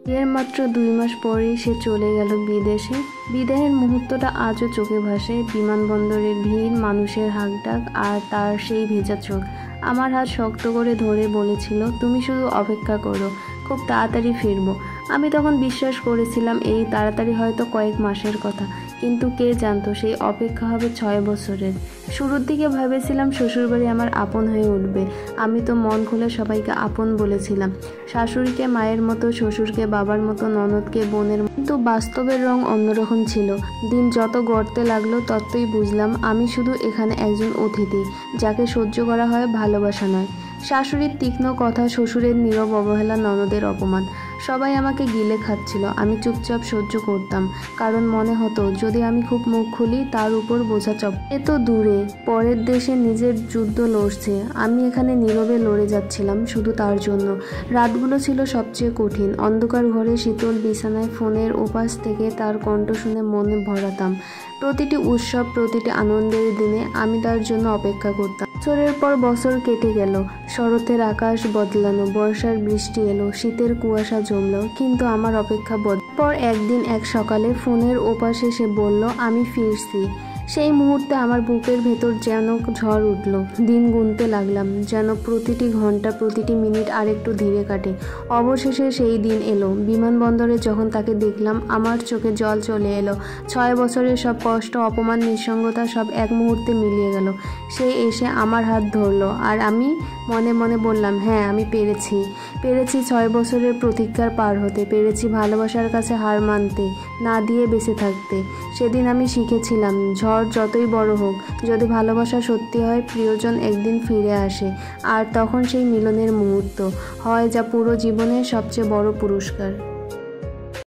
বিয়ের মাত্র 2 মাস পরেই সে চলে গেল বিদেশে। বিদায়ের মুহূর্তটা আজও চোখে ভাসে। বিমানবন্দরের ভিড়, মানুষের হাঁকডাক আর তার সেই ভেজা চোখ। আমার হাত শক্ত করে ধরে বলেছিল, তুমি শুধু অপেক্ষা করো, খুব তাড়াতাড়ি ফিরবো। আমি তখন বিশ্বাস করেছিলাম এই তাড়াতাড়ি হয়তো কয়েক মাসের কথা, কিন্তু কে জানতো সেই অপেক্ষা হবে 6 বছরের। শুরুর দিকে ভেবেছিলাম শ্বশুরবাড়ি আমার আপন হয়ে উঠবে। আমি তো মন খুলে সবাইকে আপন বলেছিলাম, শাশুড়িকে মায়ের মতো, শ্বশুরকে বাবার মতো, ননদকে বোনের মতো। কিন্তু বাস্তবের রং অন্যরকম ছিল। দিন যত গড়তে লাগলো ততই বুঝলাম আমি শুধু এখানে একজন অতিথি, যাকে সহ্য করা হয়, ভালোবাসা নয়। শাশুড়ির তীক্ষ্ণ কথা, শ্বশুরের নীরব অবহেলা, ননদের অপমান, সবাই আমাকে গিলে খাচ্ছিল। আমি চুপচাপ সহ্য করতাম, কারণ মনে হতো যদি আমি খুব মুখ খুলি তার উপর বোঝা চাপ। এ তো দূরে, পরের দেশে নিজের যুদ্ধ লড়ছে, আমি এখানে নীরবে লড়ে যাচ্ছিলাম শুধু তার জন্য। রাতগুলো ছিল সবচেয়ে কঠিন। অন্ধকার ঘরে, শীতল বিছানায়, ফোনের ওপাশ থেকে তার কণ্ঠ শুনে মনে ভরাতাম। প্রতিটি উৎসব, প্রতিটি আনন্দের দিনে আমি তার জন্য অপেক্ষা করতাম। বছরের পর বছর কেটে গেল। শরতের আকাশ বদলানো, বর্ষার বৃষ্টি এলো, শীতের কুয়াশা জমলো, কিন্তু আমার অপেক্ষা পর একদিন এক সকালে ফোনের ওপাশে সে বলল, আমি ফিরছি। সেই মুহূর্তে আমার বুকের ভেতর যেন ঝড় উঠল। দিন গুনতে লাগলাম, যেন প্রতিটি ঘন্টা, প্রতিটি মিনিট আরেকটু ধীরে কাটে। অবশেষে সেই দিন এলো। বিমানবন্দরে যখন তাকে দেখলাম, আমার চোখে জল চলে এলো। 6 বছরের সব কষ্ট, অপমান, নিঃসঙ্গতা সব এক মুহূর্তে মিলিয়ে গেল। সে এসে আমার হাত ধরলো, আর আমি মনে মনে বললাম, হ্যাঁ, আমি পেরেছি। 6 বছরের প্রতীক্ষার পার হতে পেরেছি, ভালোবাসার কাছে হার মানতে না দিয়ে বেঁচে থাকতে। সেদিন আমি শিখেছিলাম, ঝড় যতই বড় হোক, যদি ভালোবাসা সত্যি হয়, প্রিয়জন একদিন ফিরে আসে। আর তখন সেই মিলনের মুহূর্ত হয় যা পুরো জীবনের সবচেয়ে বড় পুরস্কার।